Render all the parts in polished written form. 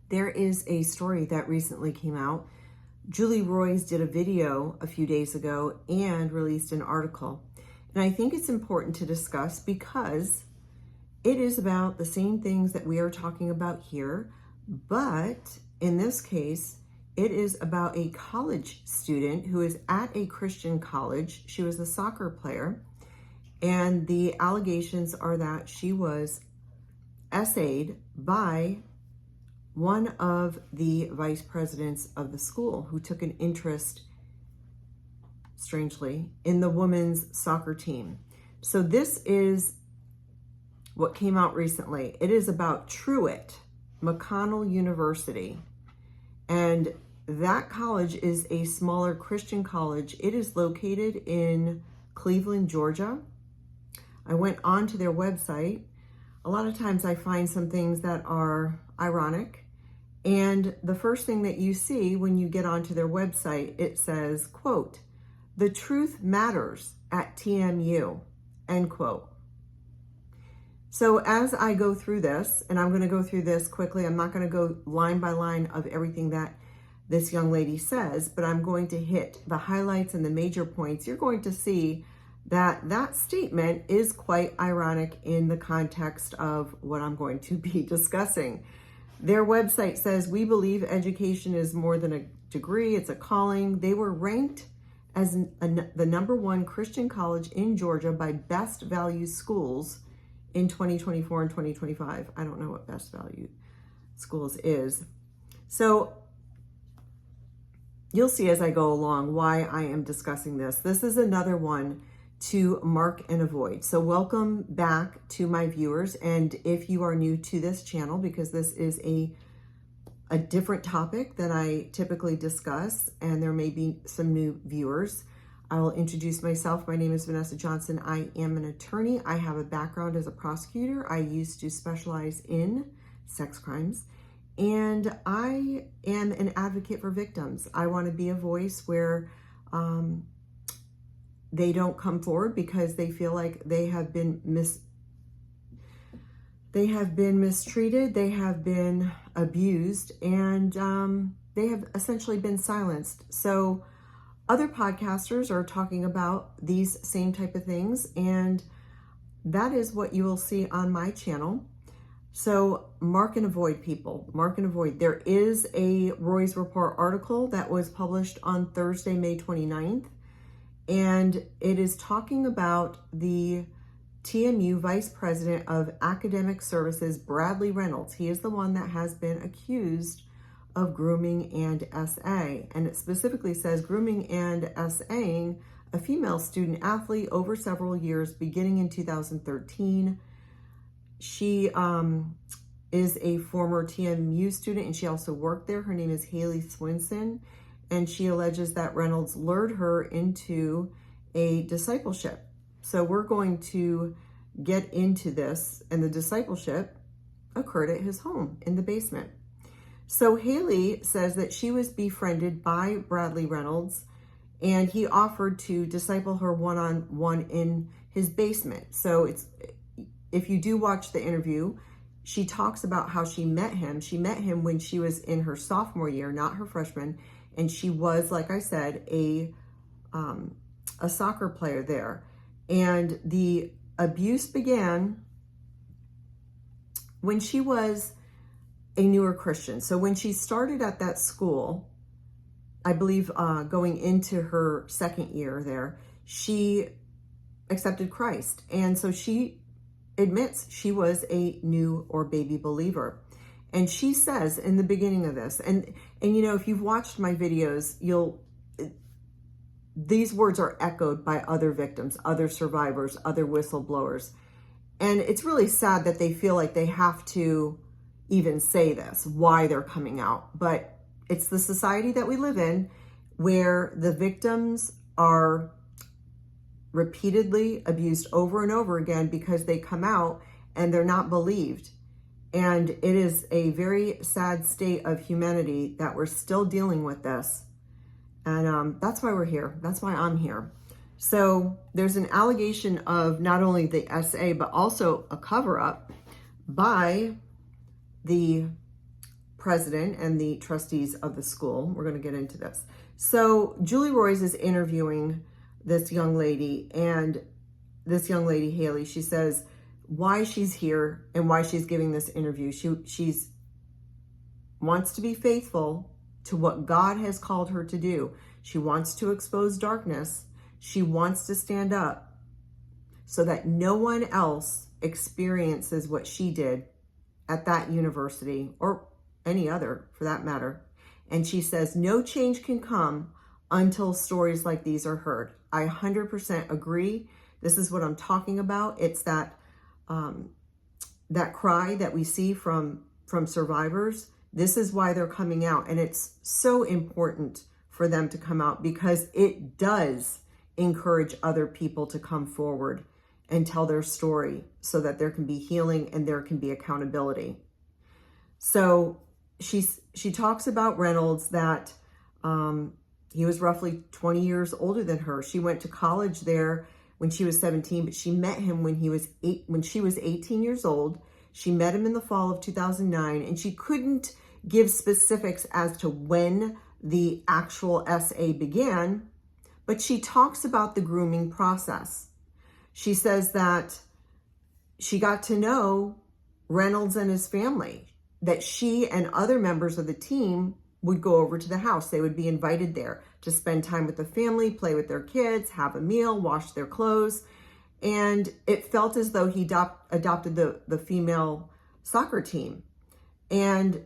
There is a story that recently came out. Julie Roys did a video a few days ago and released an article. And I think it's important to discuss because it is about the same things that we are talking about here, but in this case, it is about a college student who is at a Christian college. She was a soccer player, and the allegations are that she was essayed by one of the vice presidents of the school who took an interest, strangely, in the women's soccer team. So this is what came out recently. It is about Truett McConnell University. And that college is a smaller Christian college. It is located in Cleveland, Georgia. I went onto their website. A lot of times I find some things that are ironic. And the first thing that you see when you get onto their website, it says, quote, "The truth matters at TMU," end quote. So as I go through this, and I'm going to go through this quickly, I'm not going to go line by line of everything that this young lady says, but I'm going to hit the highlights and the major points. You're going to see that that statement is quite ironic in the context of what I'm going to be discussing. Their website says, "We believe education is more than a degree, it's a calling." They were ranked as the #1 Christian college in Georgia by Best Value Schools in 2024 and 2025. I don't know what Best Value Schools is. So you'll see as I go along why I am discussing this. This is another one to mark and avoid. So welcome back to my viewers. And if you are new to this channel, because this is a different topic than I typically discuss, and there may be some new viewers, I will introduce myself. My name is Vanessa Johnson. I am an attorney. I have a background as a prosecutor. I used to specialize in sex crimes, and I am an advocate for victims. I want to be a voice where they don't come forward because they feel like they have been mistreated, they have been abused, and they have essentially been silenced. So other podcasters are talking about these same type of things, and that is what you will see on my channel. So mark and avoid, people. Mark and avoid. There is a Roy's Report article that was published on Thursday, May 29th. And it is talking about the TMU Vice President of Academic Services, Bradley Reynolds. He is the one that has been accused of grooming and SA. And it specifically says grooming and SAing a female student athlete over several years, beginning in 2013. She is a former TMU student, and she also worked there. Her name is Haley Swinson. And she alleges that Reynolds lured her into a discipleship. So we're going to get into this, and the discipleship occurred at his home in the basement. So Haley says that she was befriended by Bradley Reynolds, and he offered to disciple her one-on-one in his basement. So if you do watch the interview, she talks about how she met him. She met him when she was in her sophomore year, not her freshman. And she was, like I said, a soccer player there. And the abuse began when she was a newer Christian. So when she started at that school, I believe going into her second year there, she accepted Christ. And so she admits she was a new or baby believer. And she says in the beginning of this, and you know, if you've watched my videos, these words are echoed by other victims, other survivors, other whistleblowers. And it's really sad that they feel like they have to even say this, why they're coming out. But it's the society that we live in where the victims are repeatedly abused over and over again because they come out and they're not believed. And it is a very sad state of humanity that we're still dealing with this. And that's why we're here. That's why I'm here. So there's an allegation of not only the SA, but also a cover-up by the president and the trustees of the school. We're going to get into this. So Julie Roys is interviewing this young lady, and this young lady, Haley, she says why she's here and why she's giving this interview. She's wants to be faithful to what God has called her to do. She wants to expose darkness. She wants to stand up so that no one else experiences what she did at that university, or any other for that matter. And she says no change can come until stories like these are heard. I 100% agree. This is what I'm talking about. It's that that cry that we see from survivors. This is why they're coming out, and it's so important for them to come out, because it does encourage other people to come forward and tell their story so that there can be healing and there can be accountability. So she talks about Reynolds, that he was roughly 20 years older than her. She went to college there when she was 17, but she met him when she was 18 years old. She met him in the fall of 2009, and she couldn't give specifics as to when the actual SA began, but she talks about the grooming process. She says that she got to know Reynolds and his family, that she and other members of the team would go over to the house. They would be invited there to spend time with the family, play with their kids, have a meal, wash their clothes. And it felt as though he adopted the female soccer team. And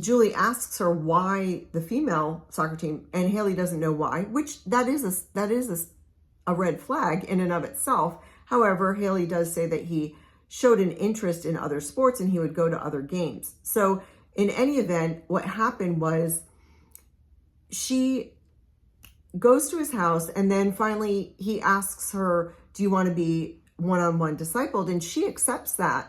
Julie asks her why the female soccer team, and Haley doesn't know why, which that is a red flag in and of itself. However, Haley does say that he showed an interest in other sports and he would go to other games. So in any event, what happened was she goes to his house, and then finally he asks her, do you want to be one-on-one discipled? And she accepts that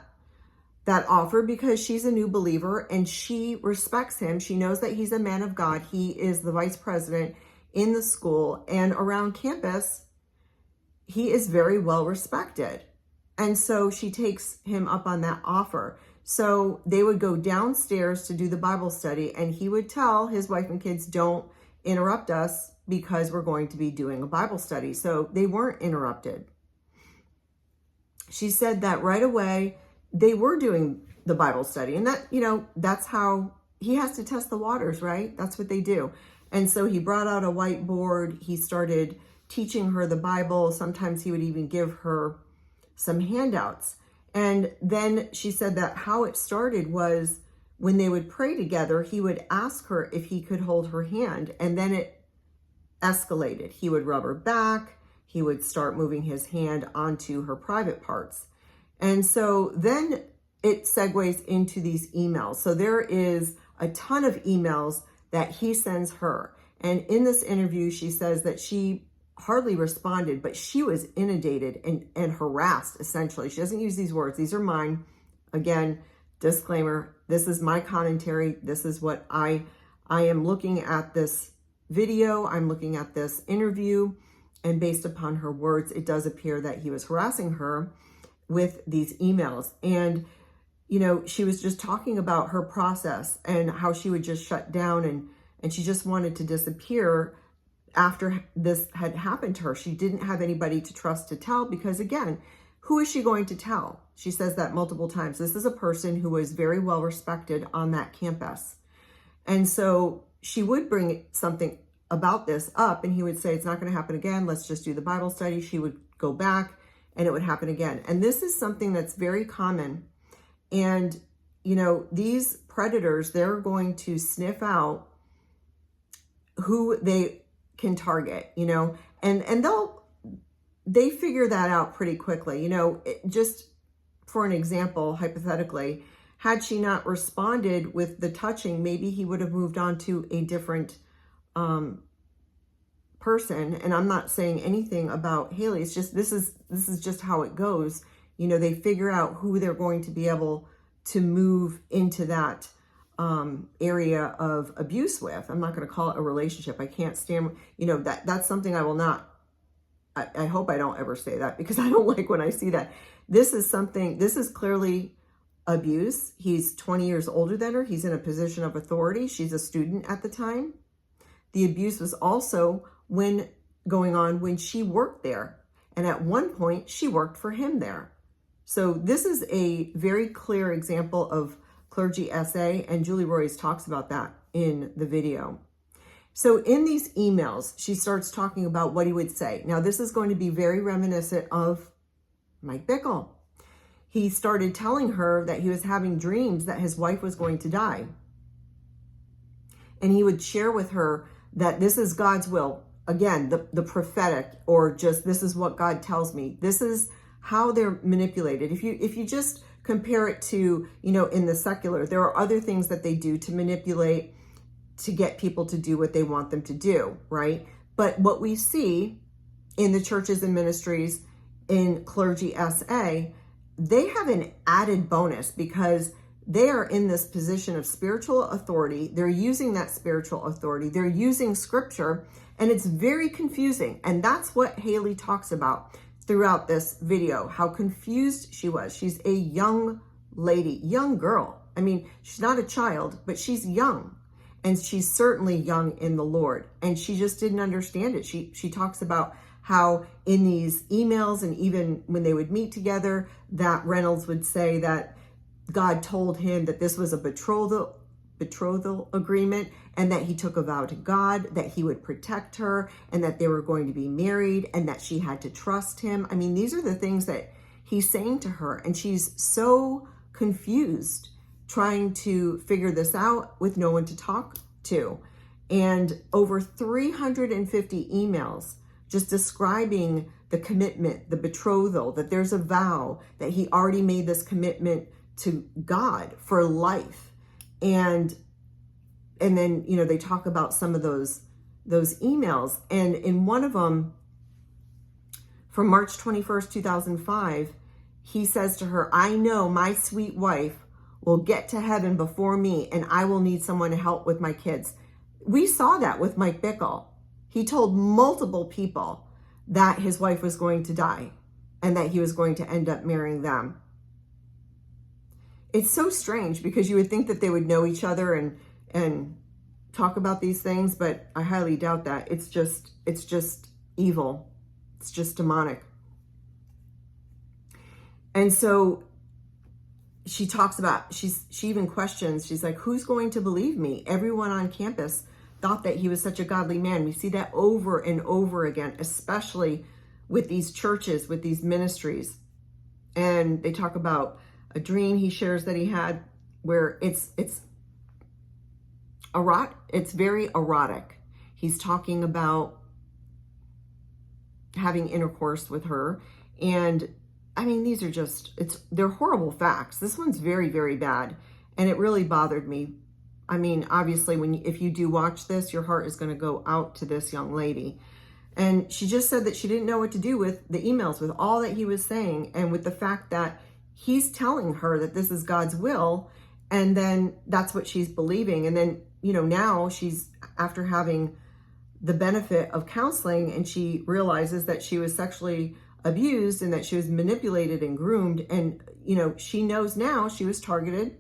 offer because she's a new believer and she respects him. She knows that he's a man of God. He is the vice president in the school, and around campus, he is very well respected. And so she takes him up on that offer. So they would go downstairs to do the Bible study, and he would tell his wife and kids, don't interrupt us because we're going to be doing a Bible study. So they weren't interrupted. She said that right away they were doing the Bible study, and that, that's how he has to test the waters, right? That's what they do. And so he brought out a whiteboard. He started teaching her the Bible. Sometimes he would even give her some handouts. And then she said that how it started was when they would pray together, he would ask her if he could hold her hand, and then it escalated. He would rub her back. He would start moving his hand onto her private parts. And so then it segues into these emails. So there is a ton of emails that he sends her. And in this interview, she says that she hardly responded, but she was inundated and harassed, essentially. She doesn't use these words. These are mine. Again, disclaimer, this is my commentary. This is what I am looking at this video. I'm looking at this interview, and based upon her words, it does appear that he was harassing her with these emails. And, she was just talking about her process and how she would just shut down and she just wanted to disappear after this had happened to her. She didn't have anybody to trust to tell, because again, who is she going to tell? She says that multiple times. This is a person who was very well respected on that campus. And so she would bring something about this up, and he would say, it's not going to happen again. Let's just do the Bible study. She would go back and it would happen again. And this is something that's very common. And, these predators, they're going to sniff out who they can target, and they figure that out pretty quickly. Just for an example, hypothetically, had she not responded with the touching, maybe he would have moved on to a different person. And I'm not saying anything about Haley. It's just, this is just how it goes. They figure out who they're going to be able to move into that area of abuse with. I'm not going to call it a relationship. I can't stand, that's something I will not, I hope I don't ever say that, because I don't like when I see that. This is clearly abuse. He's 20 years older than her. He's in a position of authority. She's a student at the time. The abuse was also going on when she worked there. And at one point, she worked for him there. So this is a very clear example of clergy SA, and Julie Roys talks about that in the video. So in these emails, she starts talking about what he would say. Now, this is going to be very reminiscent of Mike Bickle. He started telling her that he was having dreams that his wife was going to die. And he would share with her that this is God's will. Again, the prophetic, or just this is what God tells me. This is how they're manipulated. If you just compare it to, in the secular, there are other things that they do to manipulate, to get people to do what they want them to do, right? But what we see in the churches and ministries in clergy SA, they have an added bonus because they are in this position of spiritual authority. They're using that spiritual authority. They're using scripture, and it's very confusing. And that's what Haley talks about throughout this video, how confused she was. She's a young lady, young girl. I mean, she's not a child, but she's young. And she's certainly young in the Lord. And she just didn't understand it. She talks about how in these emails, and even when they would meet together, that Reynolds would say that God told him that this was a betrothal agreement, and that he took a vow to God that he would protect her, and that they were going to be married, and that she had to trust him. I mean, these are the things that he's saying to her, and she's so confused trying to figure this out with no one to talk to. And over 350 emails just describing the commitment, the betrothal, that there's a vow, that he already made this commitment to God for life. And then, they talk about some of those emails. And in one of them, from March 21st, 2005, he says to her, "I know my sweet wife will get to heaven before me, and I will need someone to help with my kids." We saw that with Mike Bickle. He told multiple people that his wife was going to die and that he was going to end up marrying them. It's so strange because you would think that they would know each other and talk about these things, but I highly doubt that. It's just evil. It's just demonic. And so she talks about, she even questions, she's like, who's going to believe me? Everyone on campus thought that he was such a godly man. We see that over and over again, especially with these churches, with these ministries. And they talk about a dream he shares that he had where it's very erotic. He's talking about having intercourse with her. And I mean, these are they're horrible facts. This one's very, very bad. And it really bothered me. I mean, obviously, if you do watch this, your heart is going to go out to this young lady. And she just said that she didn't know what to do with the emails, with all that he was saying, and with the fact that he's telling her that this is God's will, and then that's what she's believing. And then, now she's, after having the benefit of counseling, and she realizes that she was sexually abused and that she was manipulated and groomed. And, she knows now she was targeted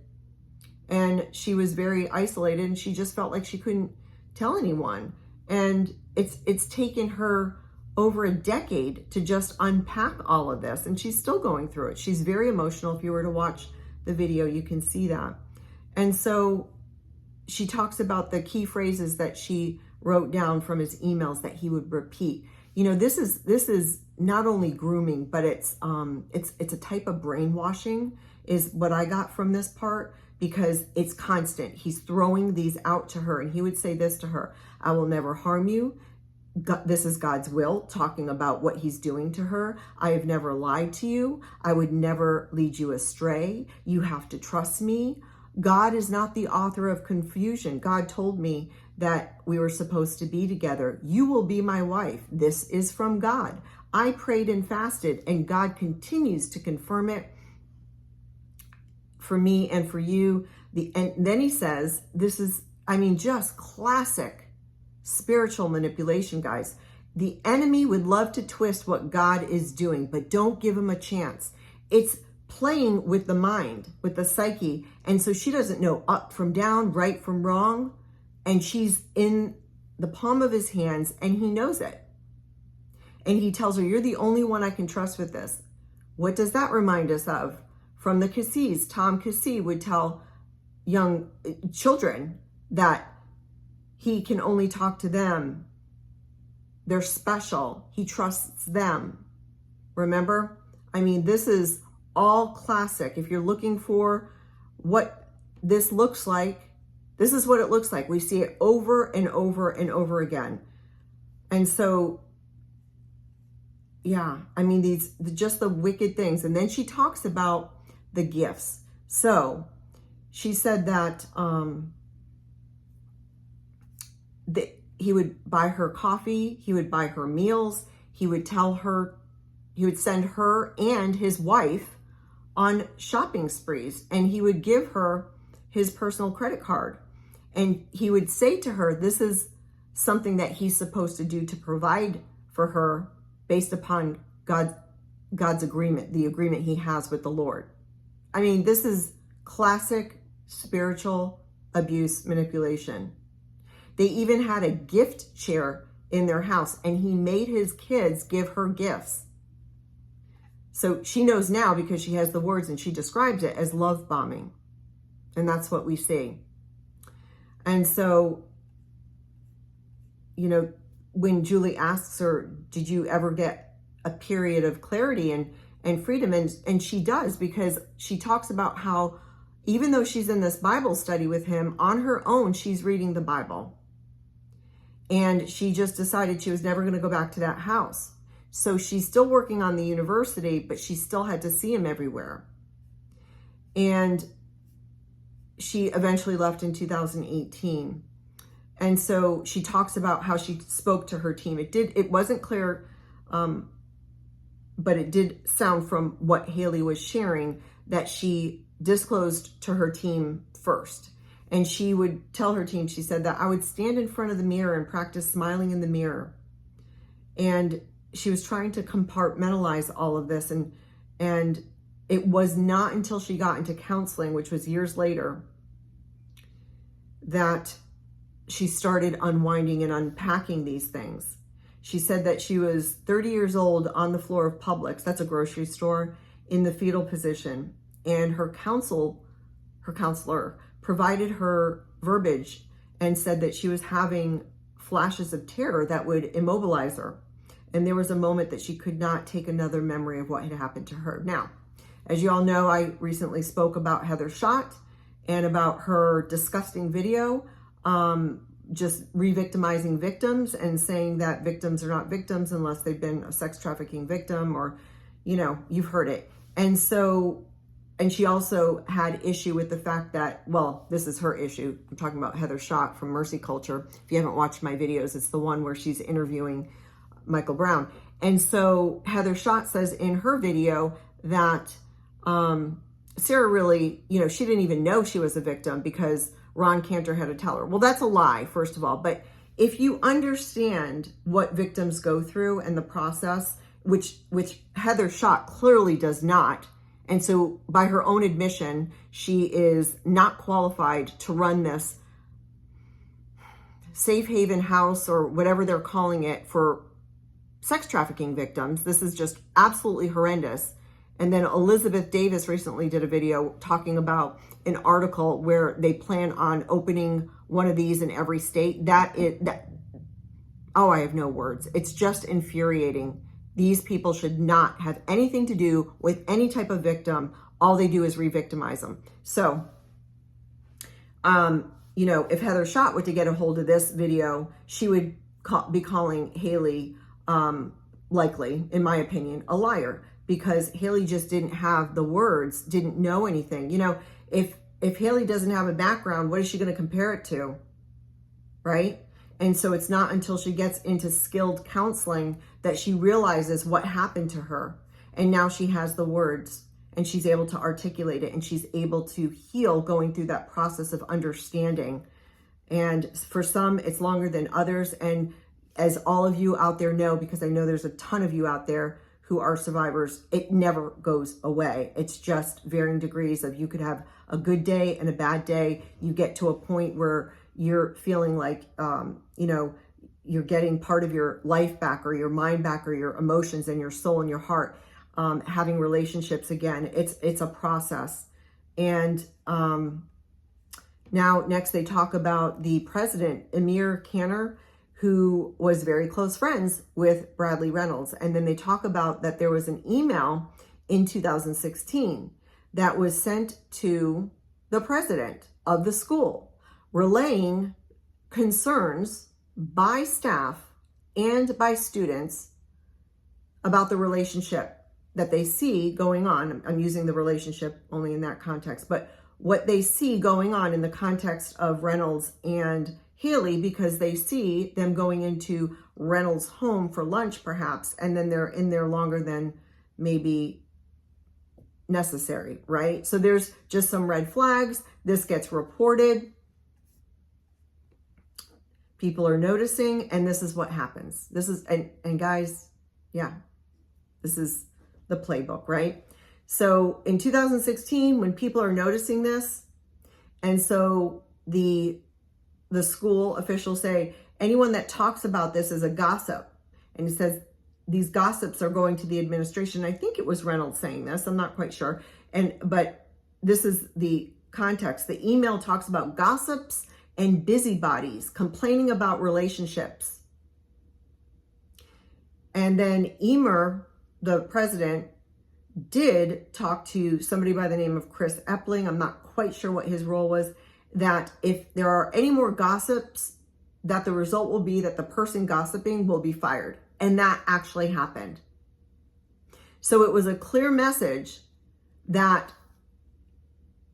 and she was very isolated, and she just felt like she couldn't tell anyone. And it's taken her over a decade to just unpack all of this, and she's still going through it. She's very emotional. If you were to watch the video, you can see that. And so she talks about the key phrases that she wrote down from his emails that he would repeat. This is not only grooming, but it's a type of brainwashing is what I got from this part, because it's constant. He's throwing these out to her, and he would say this to her: "I will never harm you. This is God's will," talking about what he's doing to her. "I have never lied to you. I would never lead you astray. You have to trust me. God is not the author of confusion. God told me that we were supposed to be together. You will be my wife. This is from God. I prayed and fasted, and God continues to confirm it for me and for you." And then he says, this is, just classic spiritual manipulation, guys. "The enemy would love to twist what God is doing, but don't give him a chance. It's playing with the mind, with the psyche. And so she doesn't know up from down, right from wrong. And she's in the palm of his hands, and he knows it. And he tells her, you're the only one I can trust with this. What does that remind us of? From the Cassis, Tom Cassis would tell young children that he can only talk to them. They're special. He trusts them. Remember? I mean, this is all classic. If you're looking for what this looks like, this is what it looks like. We see it over and over and over again. And so, yeah, I mean, just the wicked things. And then she talks about the gifts. So she said that he would buy her coffee, he would buy her meals, he would send her and his wife on shopping sprees, and he would give her his personal credit card. And he would say to her, this is something that he's supposed to do to provide for her based upon God's agreement, the agreement he has with the Lord. I mean, this is classic spiritual abuse manipulation. They even had a gift chair in their house, and he made his kids give her gifts. So she knows now because she has the words, and she describes it as love bombing. And that's what we see. And so, you know, when Julie asks her, did you ever get a period of clarity and freedom? And she does, because she talks about how even though she's in this Bible study with him, on her own, she's reading the Bible. And she just decided she was never going to go back to that house. So she's still working on the university, but she still had to see him everywhere. And she eventually left in 2018. And so she talks about how she spoke to her team. It wasn't clear, but it did sound from what Haley was sharing that she disclosed to her team first. And she would tell her team, she said that I would stand in front of the mirror and practice smiling in the mirror. And she was trying to compartmentalize all of this. And it was not until she got into counseling, which was years later, that she started unwinding and unpacking these things. She said that she was 30 years old on the floor of Publix, that's a grocery store, in the fetal position. And her counselor provided her verbiage and said that she was having flashes of terror that would immobilize her. And there was a moment that she could not take another memory of what had happened to her. Now, as you all know, I recently spoke about Heather Schott and about her disgusting video, just re-victimizing victims and saying that victims are not victims unless they've been a sex trafficking victim, or, you know, you've heard it. And so, and she also had issue with the fact that, well, this is her issue. I'm talking about Heather Schott from Mercy Culture. If you haven't watched my videos, it's the one where she's interviewing Michael Brown. And so Heather Schott says in her video that Sarah really, you know, she didn't even know she was a victim because Ron Cantor had to tell her. Well, that's a lie, first of all. But if you understand what victims go through and the process, which Heather Schott clearly does not, and so by her own admission, she is not qualified to run this safe haven house or whatever they're calling it for sex trafficking victims. This is just absolutely horrendous. And then Elizabeth Davis recently did a video talking about an article where they plan on opening one of these in every state. Oh, I have no words. It's just infuriating. These people should not have anything to do with any type of victim. All they do is re-victimize them. So, you know, if Heather Schott were to get a hold of this video, she would be calling Haley, likely, in my opinion, a liar, because Haley just didn't have the words, didn't know anything. You know, if Haley doesn't have a background, what is she going to compare it to? Right? And so it's not until she gets into skilled counseling that she realizes what happened to her. And now she has the words and she's able to articulate it and she's able to heal going through that process of understanding. And for some, it's longer than others. And as all of you out there know, because I know there's a ton of you out there who are survivors, it never goes away. It's just varying degrees of, you could have a good day and a bad day. You get to a point where you're feeling like, you're getting part of your life back, or your mind back, or your emotions and your soul and your heart, having relationships again. It's a process. And now next they talk about the president, Emir Canner, who was very close friends with Bradley Reynolds. And then they talk about that there was an email in 2016 that was sent to the president of the school, relaying concerns by staff and by students about the relationship that they see going on. I'm using the relationship only in that context, but what they see going on in the context of Reynolds and Haley, because they see them going into Reynolds' home for lunch perhaps, and then they're in there longer than maybe necessary, right? So there's just some red flags. This gets reported. People are noticing, and this is what happens. This is, and guys, yeah, this is the playbook, right? So in 2016, when people are noticing this, and so the school officials say, anyone that talks about this is a gossip. And it says these gossips are going to the administration. I think it was Reynolds saying this. I'm not quite sure. But this is the context. The email talks about gossips and busybodies complaining about relationships. And then Emer, the president, did talk to somebody by the name of Chris Epling. I'm not quite sure what his role was. That if there are any more gossips, that the result will be that the person gossiping will be fired. And that actually happened. So it was a clear message that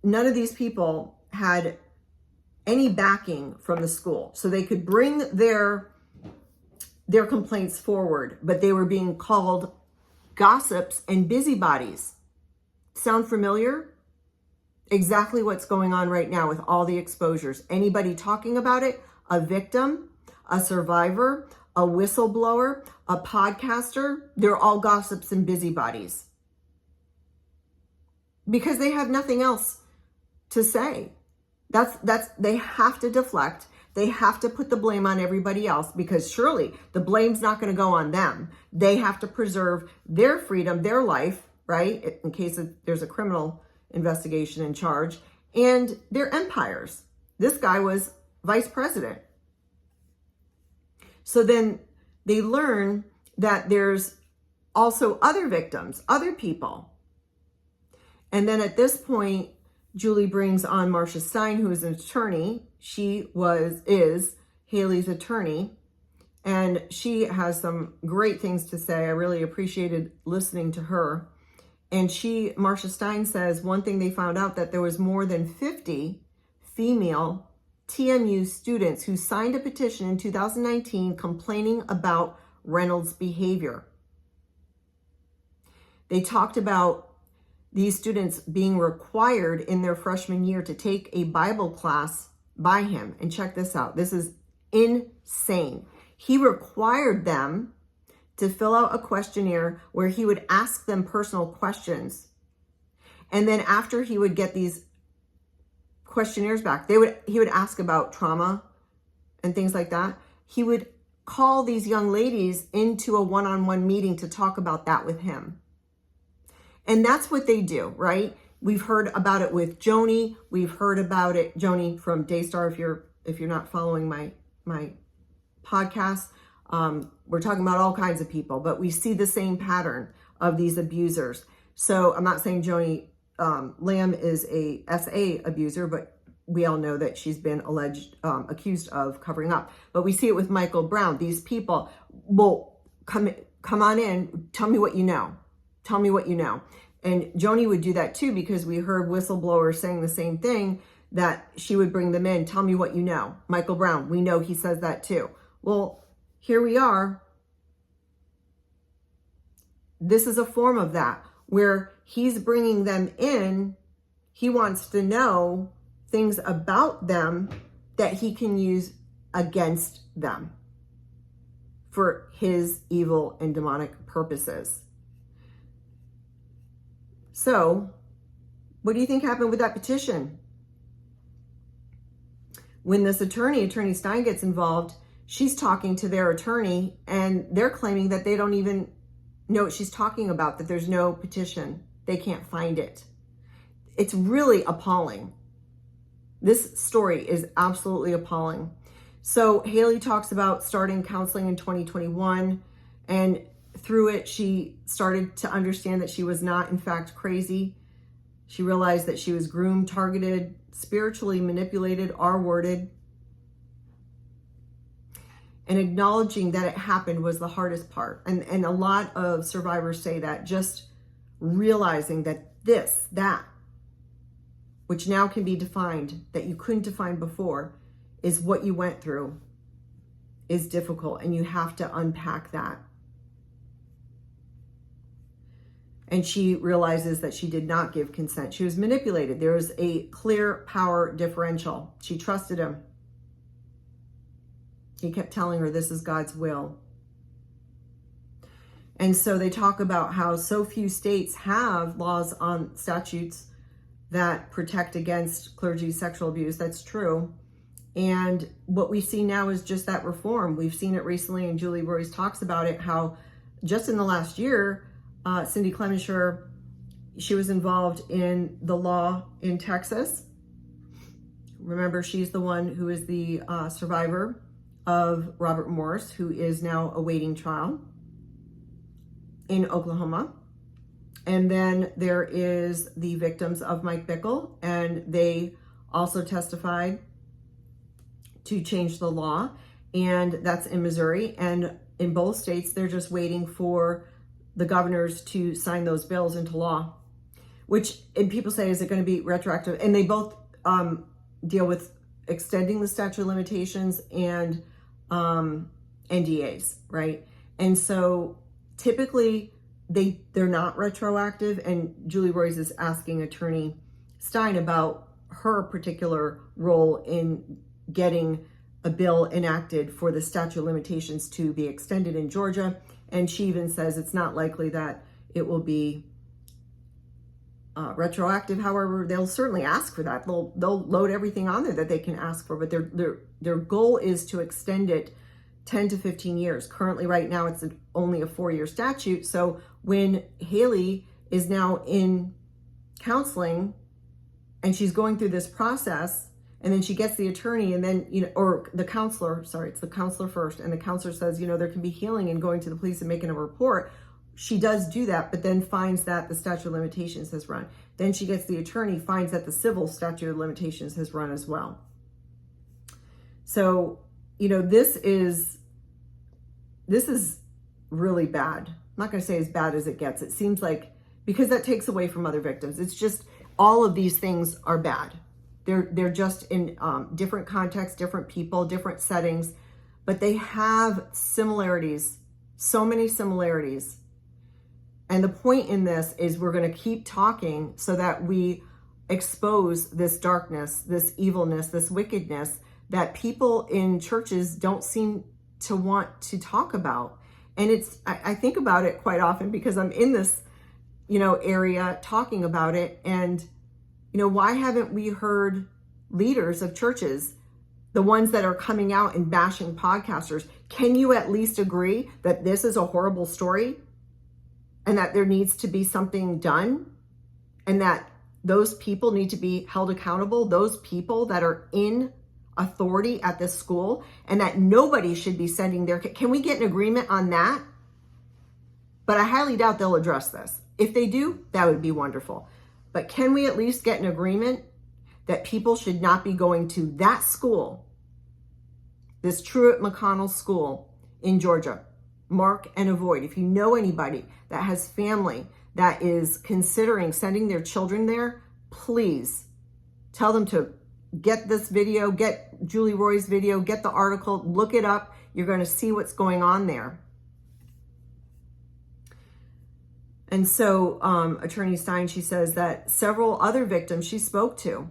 none of these people had any backing from the school. So they could bring their complaints forward, but they were being called gossips and busybodies. Sound familiar? Exactly what's going on right now with all the exposures. Anybody talking about it, a victim, a survivor, a whistleblower, a podcaster, they're all gossips and busybodies. Because they have nothing else to say. They have to deflect. They have to put the blame on everybody else, because surely the blame's not going to go on them. They have to preserve their freedom, their life, right? In case there's a criminal investigation in charge, and their empires. This guy was vice president. So then they learn that there's also other victims, other people. And then at this point, Julie brings on Marcia Stein, who is an attorney. She is Haley's attorney, and she has some great things to say. I really appreciated listening to her. And Marcia Stein says one thing they found out, that there was more than 50 female TMU students who signed a petition in 2019 complaining about Reynolds' behavior. They talked about these students being required in their freshman year to take a Bible class by him. And check this out. This is insane. He required them to fill out a questionnaire where he would ask them personal questions. And then after he would get these questionnaires back, he would ask about trauma and things like that. He would call these young ladies into a one-on-one meeting to talk about that with him. And that's what they do, right? We've heard about it with Joni. We've heard about it, Joni from Daystar, if you're not following my podcast. We're talking about all kinds of people, but we see the same pattern of these abusers. So I'm not saying Joni Lamb is a SA abuser, but we all know that she's been accused of covering up. But we see it with Michael Brown. These people will come on in, tell me what you know. Tell me what you know. And Joni would do that too, because we heard whistleblowers saying the same thing, that she would bring them in. Tell me what you know. Michael Brown, we know he says that too. Well, here we are. This is a form of that, where he's bringing them in. He wants to know things about them that he can use against them for his evil and demonic purposes. So, what do you think happened with that petition? When this Attorney Stein gets involved, she's talking to their attorney and they're claiming that they don't even know what she's talking about, that there's no petition. They can't find it. It's really appalling. This story is absolutely appalling. So Haley talks about starting counseling in 2021, and through it, she started to understand that she was not, in fact, crazy. She realized that she was groomed, targeted, spiritually manipulated, R-worded. And acknowledging that it happened was the hardest part. And a lot of survivors say that, just realizing that that, which now can be defined, that you couldn't define before, is what you went through, is difficult, and you have to unpack that. And she realizes that she did not give consent. She was manipulated. There was a clear power differential. She trusted him. He kept telling her, this is God's will. And so they talk about how so few states have laws on statutes that protect against clergy sexual abuse. That's true. And what we see now is just that reform. We've seen it recently, and Julie Royce talks about it, how just in the last year, Cindy Clemencher, she was involved in the law in Texas. Remember, she's the one who is the survivor of Robert Morris, who is now awaiting trial in Oklahoma. And then there is the victims of Mike Bickle, and they also testified to change the law, and that's in Missouri. And in both states, they're just waiting for the governors to sign those bills into law, and people say, is it going to be retroactive? And they both deal with extending the statute of limitations and NDAs, right? And so typically they're not retroactive, and Julie Royce is asking Attorney Stein about her particular role in getting a bill enacted for the statute of limitations to be extended in Georgia. And she even says it's not likely that it will be retroactive. However, they'll certainly ask for that. They'll load everything on there that they can ask for, but their goal is to extend it 10 to 15 years. Currently, right now, it's only a 4-year statute. So when Haley is now in counseling and she's going through this process, and then she gets the attorney, and then, or the counselor, it's the counselor first, and the counselor says, there can be healing in going to the police and making a report. She does do that, but then finds that the statute of limitations has run. Then she gets the attorney, finds that the civil statute of limitations has run as well. So, this is really bad. I'm not going to say as bad as it gets. It seems like, because that takes away from other victims. It's just, all of these things are bad. They're just in different contexts, different people, different settings, but they have similarities, so many similarities. And the point in this is we're going to keep talking so that we expose this darkness, this evilness, this wickedness that people in churches don't seem to want to talk about. And I think about it quite often because I'm in this, area talking about it. And why haven't we heard leaders of churches, the ones that are coming out and bashing podcasters, can you at least agree that this is a horrible story and that there needs to be something done and that those people need to be held accountable, those people that are in authority at this school, and that nobody should be sending their kids? Can we get an agreement on that? But I highly doubt they'll address this. If they do, that would be wonderful. But can we at least get an agreement that people should not be going to that school, this Truett McConnell school in Georgia? Mark and avoid. If you know anybody that has family that is considering sending their children there, please tell them to get this video, get Julie Roy's video, get the article, look it up. You're going to see what's going on there. And so Attorney Stein, she says that several other victims she spoke to.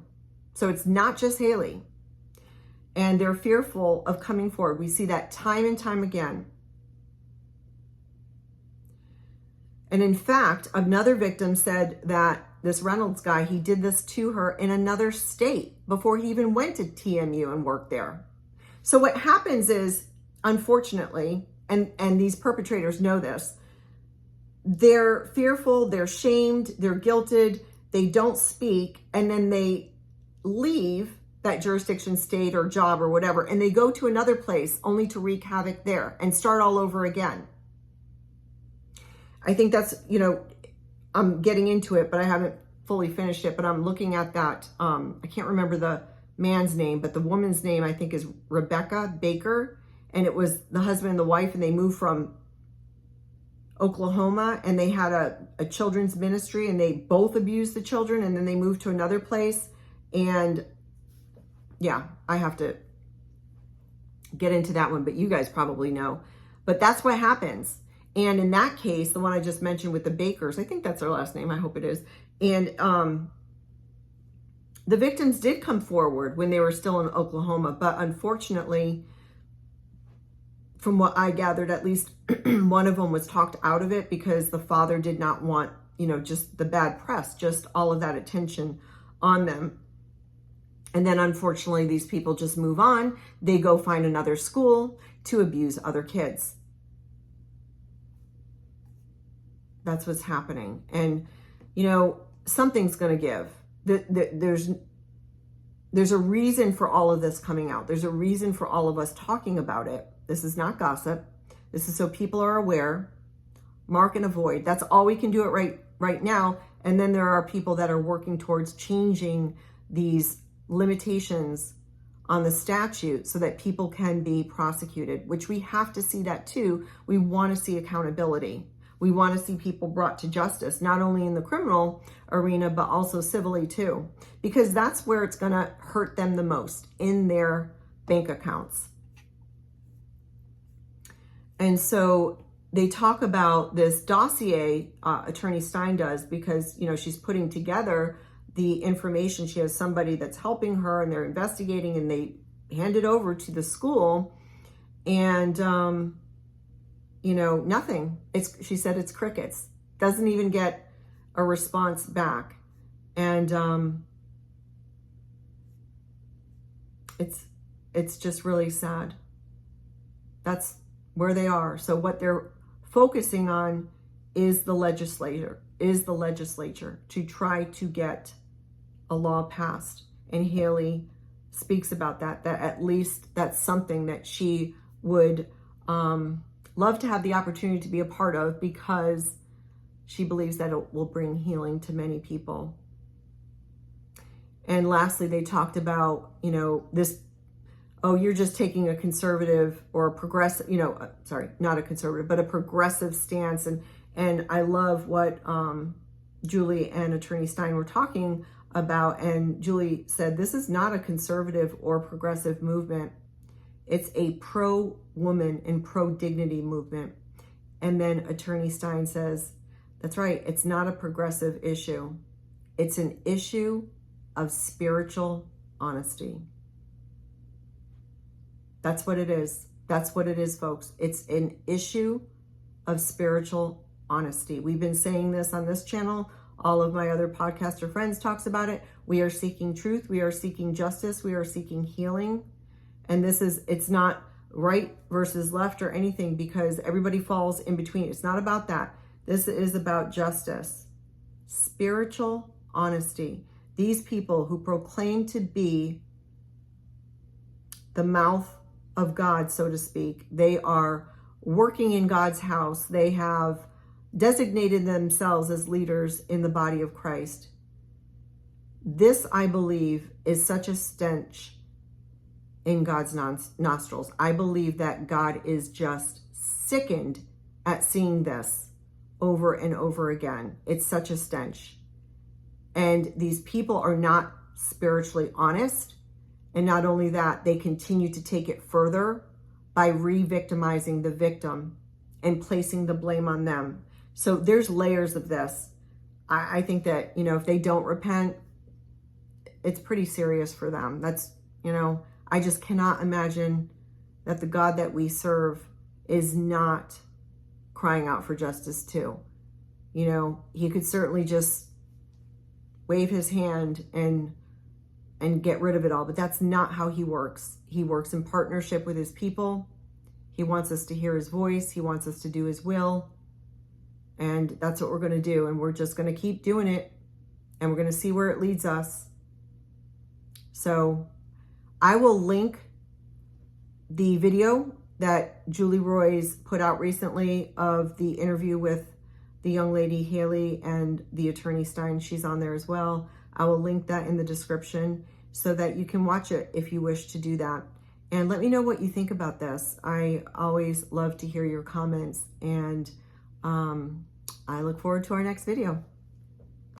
So it's not just Haley. And they're fearful of coming forward. We see that time and time again. And in fact, another victim said that this Reynolds guy, he did this to her in another state before he even went to TMU and worked there. So what happens is, unfortunately, and these perpetrators know this, they're fearful, they're shamed, they're guilted, they don't speak, and then they leave that jurisdiction, state, or job or whatever, and they go to another place only to wreak havoc there and start all over again. I think that's, I'm getting into it, but I haven't fully finished it, but I'm looking at that. I can't remember the man's name, but the woman's name, I think, is Rebecca Baker. And it was the husband and the wife, and they moved from Oklahoma, and they had a children's ministry, and they both abused the children, and then they moved to another place. And yeah, I have to get into that one, but you guys probably know. But that's what happens. And in that case, the one I just mentioned with the Bakers, I think that's their last name, I hope it is. And the victims did come forward when they were still in Oklahoma, but unfortunately, from what I gathered, at least one of them was talked out of it because the father did not want, just the bad press, just all of that attention on them. And then unfortunately, these people just move on. They go find another school to abuse other kids. That's what's happening. And, something's going to give. There's a reason for all of this coming out. There's a reason for all of us talking about it. This is not gossip. This is so people are aware. Mark and avoid. That's all we can do it right now. And then there are people that are working towards changing these limitations on the statute so that people can be prosecuted, which we have to see that too. We want to see accountability. We want to see people brought to justice, not only in the criminal arena, but also civilly too, because that's where it's going to hurt them the most, in their bank accounts. And so they talk about this dossier, Attorney Stein does, because, she's putting together the information. She has somebody that's helping her, and they're investigating, and they hand it over to the school, and, nothing. She said it's crickets. Doesn't even get a response back. And it's just really sad. That's where they are. So what they're focusing on is the legislature to try to get a law passed. And Haley speaks about that at least that's something that she would love to have the opportunity to be a part of, because she believes that it will bring healing to many people. And lastly, they talked about, this, you're just taking a conservative or a progressive, not a conservative, but a progressive stance. And I love what Julie and Attorney Stein were talking about. And Julie said, this is not a conservative or progressive movement. It's a pro-woman and pro-dignity movement. And then Attorney Stein says, that's right, it's not a progressive issue. It's an issue of spiritual honesty. That's what it is. That's what it is, folks. It's an issue of spiritual honesty. We've been saying this on this channel. All of my other podcaster friends talks about it. We are seeking truth. We are seeking justice. We are seeking healing. And it's not right versus left or anything, because everybody falls in between. It's not about that. This is about justice, spiritual honesty. These people who proclaim to be the mouth of God, so to speak, they are working in God's house. They have designated themselves as leaders in the body of Christ. This, I believe, is such a stench in God's nostrils. I believe that God is just sickened at seeing this over and over again. It's such a stench. And these people are not spiritually honest. And not only that, they continue to take it further by re-victimizing the victim and placing the blame on them. So there's layers of this. I think that, if they don't repent, it's pretty serious for them. That's, I just cannot imagine that the God that we serve is not crying out for justice too. You know, he could certainly just wave his hand and get rid of it all, but that's not how he works. He works in partnership with his people. He wants us to hear his voice. He wants us to do his will. And that's what we're going to do. And we're just going to keep doing it. And we're going to see where it leads us. So I will link the video that Julie Roys put out recently of the interview with the young lady Haley and the attorney Stein. She's on there as well. I will link that in the description so that you can watch it if you wish to do that. And let me know what you think about this. I always love to hear your comments, and I look forward to our next video.